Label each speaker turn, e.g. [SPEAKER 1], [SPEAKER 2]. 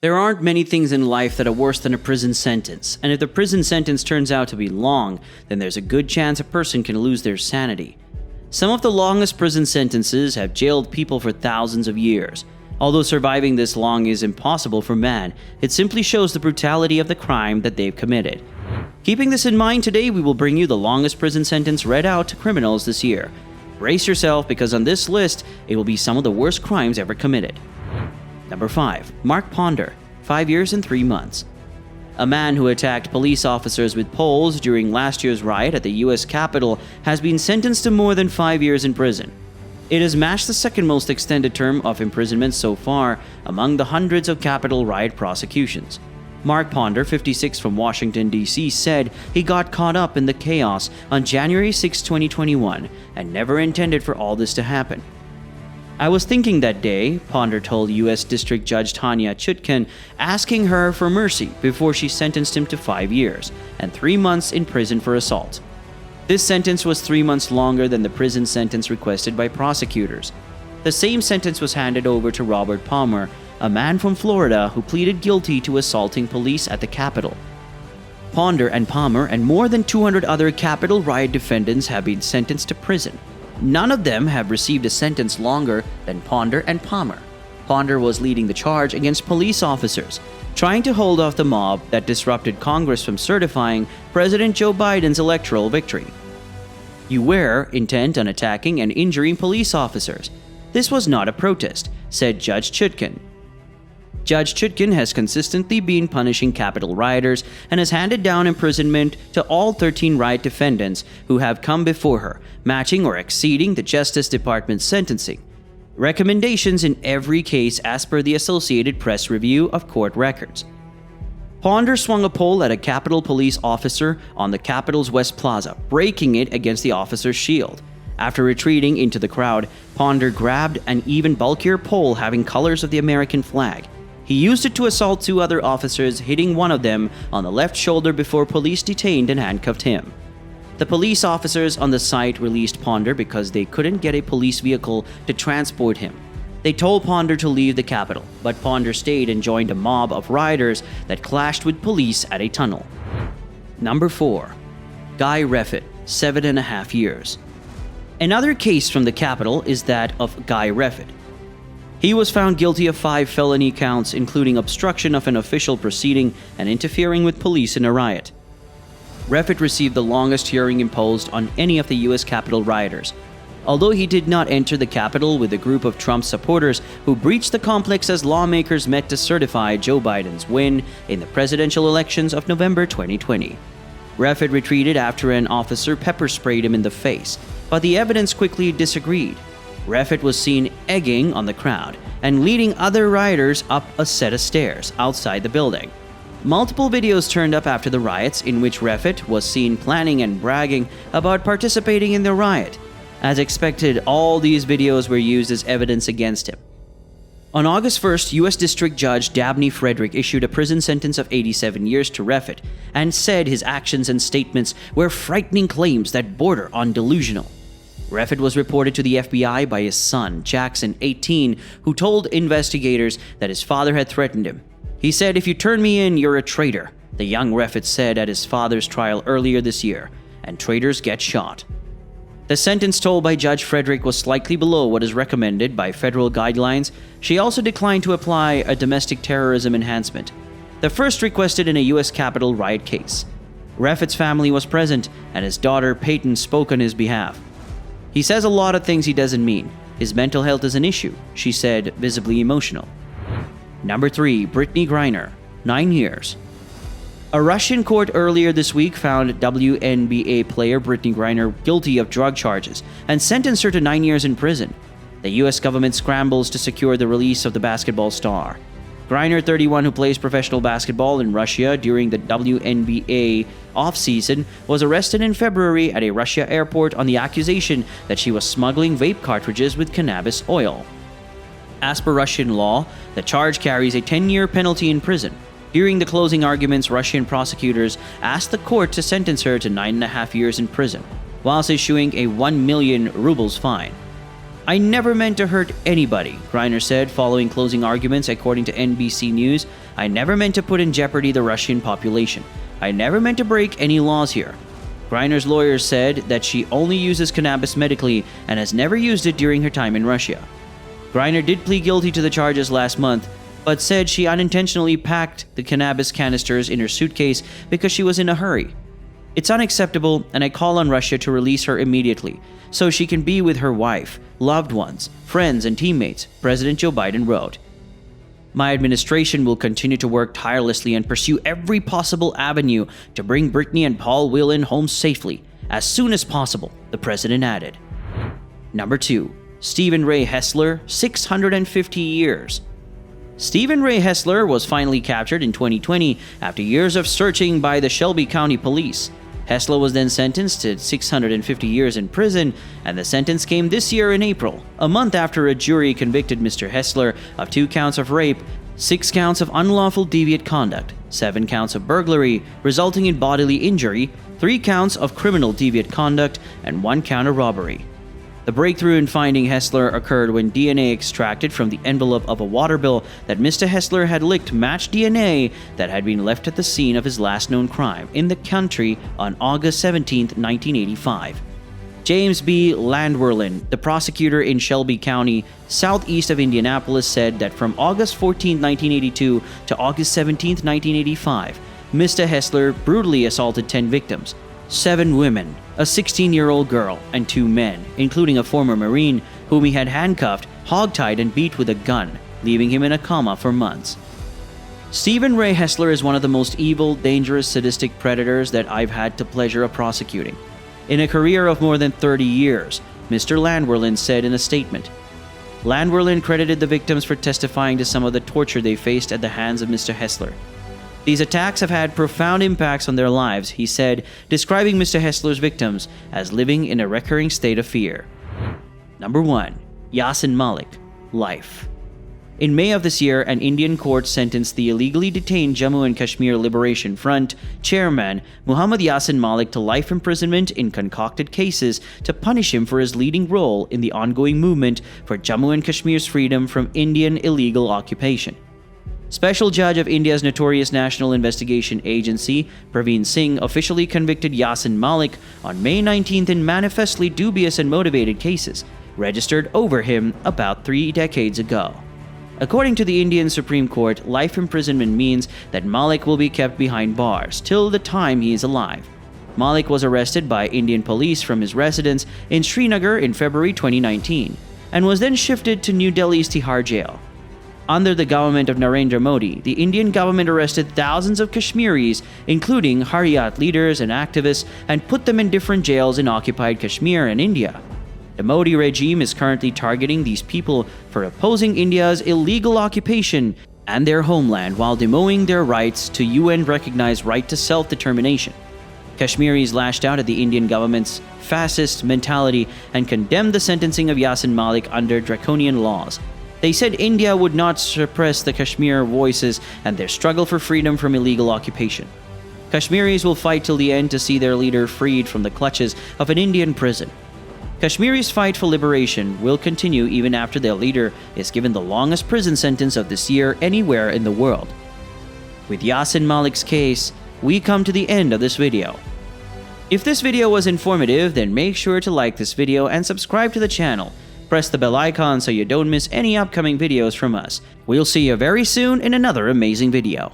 [SPEAKER 1] There aren't many things in life that are worse than a prison sentence, and if the prison sentence turns out to be long, then there's a good chance a person can lose their sanity. Some of the longest prison sentences have jailed people for thousands of years. Although surviving this long is impossible for man, it simply shows the brutality of the crime that they've committed. Keeping this in mind, today we will bring you the longest prison sentence read out to criminals this year. Brace yourself, because on this list, it will be some of the worst crimes ever committed. Number 5. Mark Ponder, 5 years and 3 months. A man who attacked police officers with poles during last year's riot at the US Capitol has been sentenced to more than 5 years in prison. It has matched the second most extended term of imprisonment so far among the hundreds of Capitol riot prosecutions. Mark Ponder, 56, from Washington, D.C., said he got caught up in the chaos on January 6, 2021, and never intended for all this to happen. "I was thinking that day," Ponder told U.S. District Judge Tanya Chutkan, asking her for mercy before she sentenced him to 5 years and 3 months in prison for assault. This sentence was 3 months longer than the prison sentence requested by prosecutors. The same sentence was handed over to Robert Palmer, a man from Florida who pleaded guilty to assaulting police at the Capitol. Ponder and Palmer and more than 200 other Capitol riot defendants have been sentenced to prison. None of them have received a sentence longer than Ponder and Palmer. Ponder was leading the charge against police officers, trying to hold off the mob that disrupted Congress from certifying President Joe Biden's electoral victory. "You were intent on attacking and injuring police officers. This was not a protest," said Judge Chutkan. Judge Chutkan has consistently been punishing Capitol rioters and has handed down imprisonment to all 13 riot defendants who have come before her, matching or exceeding the Justice Department's sentencing recommendations in every case as per the Associated Press review of court records. Ponder swung a pole at a Capitol police officer on the Capitol's West Plaza, breaking it against the officer's shield. After retreating into the crowd, Ponder grabbed an even bulkier pole having colors of the American flag. He used it to assault 2 other officers, hitting one of them on the left shoulder before police detained and handcuffed him. The police officers on the site released Ponder because they couldn't get a police vehicle to transport him. They told Ponder to leave the Capitol, but Ponder stayed and joined a mob of rioters that clashed with police at a tunnel. Number 4. Guy Reffitt, 7.5 years. Another case from the Capitol is that of Guy Reffitt. He was found guilty of 5 felony counts, including obstruction of an official proceeding and interfering with police in a riot. Reffitt received the longest hearing imposed on any of the U.S. Capitol rioters. Although he did not enter the Capitol with a group of Trump supporters who breached the complex as lawmakers met to certify Joe Biden's win in the presidential elections of November 2020. Reffitt retreated after an officer pepper-sprayed him in the face, but the evidence quickly disagreed. Reffitt was seen egging on the crowd and leading other rioters up a set of stairs outside the building. Multiple videos turned up after the riots in which Reffitt was seen planning and bragging about participating in the riot. As expected, all these videos were used as evidence against him. On August 1st, U.S. District Judge Dabney Frederick issued a prison sentence of 87 years to Reffitt and said his actions and statements were frightening claims that border on delusional. Reffitt was reported to the FBI by his son, Jackson, 18, who told investigators that his father had threatened him. He said, "If you turn me in, you're a traitor," the young Reffitt said at his father's trial earlier this year, and traitors get shot. The sentence told by Judge Frederick was slightly below what is recommended by federal guidelines. She also declined to apply a domestic terrorism enhancement, the first requested in a U.S. Capitol riot case. Reffitt's family was present, and his daughter Peyton spoke on his behalf. "He says a lot of things he doesn't mean. His mental health is an issue," she said, visibly emotional. Number 3. Brittany Griner, 9 years. A Russian court earlier this week found WNBA player Brittany Griner guilty of drug charges and sentenced her to 9 years in prison. The U.S. government scrambles to secure the release of the basketball star. Griner, 31, who plays professional basketball in Russia during the WNBA offseason, was arrested in February at a Russia airport on the accusation that she was smuggling vape cartridges with cannabis oil. As per Russian law, the charge carries a 10-year penalty in prison. During the closing arguments, Russian prosecutors asked the court to sentence her to 9.5 years in prison, whilst issuing a 1 million rubles fine. "I never meant to hurt anybody," Griner said following closing arguments according to NBC News. "I never meant to put in jeopardy the Russian population. I never meant to break any laws here." Griner's lawyers said that she only uses cannabis medically and has never used it during her time in Russia. Griner did plead guilty to the charges last month, but said she unintentionally packed the cannabis canisters in her suitcase because she was in a hurry. "It's unacceptable, and I call on Russia to release her immediately, so she can be with her wife, loved ones, friends, and teammates," President Joe Biden wrote. "My administration will continue to work tirelessly and pursue every possible avenue to bring Brittany and Paul Whelan home safely, as soon as possible," the president added. Number 2. Stephen Ray Hessler, 650 years. Stephen Ray Hessler was finally captured in 2020 after years of searching by the Shelby County Police. Hessler was then sentenced to 650 years in prison, and the sentence came this year in April, a month after a jury convicted Mr. Hessler of 2 counts of rape, 6 counts of unlawful deviant conduct, 7 counts of burglary resulting in bodily injury, 3 counts of criminal deviant conduct, and 1 count of robbery. The breakthrough in finding Hessler occurred when DNA extracted from the envelope of a water bill that Mr. Hessler had licked matched DNA that had been left at the scene of his last known crime in the country on August 17, 1985. James B. Landwerlin, the prosecutor in Shelby County, southeast of Indianapolis, said that from August 14, 1982 to August 17, 1985, Mr. Hessler brutally assaulted 10 victims, 7 women, a 16-year-old girl, and 2 men, including a former Marine whom he had handcuffed, hogtied, and beat with a gun, leaving him in a coma for months. Stephen Ray Hessler is one of the most evil, dangerous, sadistic predators that I've had the pleasure of prosecuting. In a career of more than 30 years, Mr. Landwerlin said in a statement. Landwerlin credited the victims for testifying to some of the torture they faced at the hands of Mr. Hessler. "These attacks have had profound impacts on their lives," he said, describing Mr. Hessler's victims as living in a recurring state of fear. Number 1. Yasin Malik, life. In May of this year, an Indian court sentenced the illegally detained Jammu and Kashmir Liberation Front chairman Muhammad Yasin Malik to life imprisonment in concocted cases to punish him for his leading role in the ongoing movement for Jammu and Kashmir's freedom from Indian illegal occupation. Special Judge of India's notorious National Investigation Agency, Praveen Singh, officially convicted Yasin Malik on May 19th in manifestly dubious and motivated cases, registered over him about 3 decades ago. According to the Indian Supreme Court, life imprisonment means that Malik will be kept behind bars till the time he is alive. Malik was arrested by Indian police from his residence in Srinagar in February 2019, and was then shifted to New Delhi's Tihar jail. Under the government of Narendra Modi, the Indian government arrested thousands of Kashmiris, including Hariyat leaders and activists, and put them in different jails in occupied Kashmir and India. The Modi regime is currently targeting these people for opposing India's illegal occupation and their homeland while demoing their rights to UN-recognized right to self-determination. Kashmiris lashed out at the Indian government's fascist mentality and condemned the sentencing of Yasin Malik under draconian laws. They said India would not suppress the Kashmir voices and their struggle for freedom from illegal occupation. Kashmiris will fight till the end to see their leader freed from the clutches of an Indian prison. Kashmiris' fight for liberation will continue even after their leader is given the longest prison sentence of this year anywhere in the world. With Yasin Malik's case, we come to the end of this video. If this video was informative, then make sure to like this video and subscribe to the channel. Press the bell icon so you don't miss any upcoming videos from us. We'll see you very soon in another amazing video.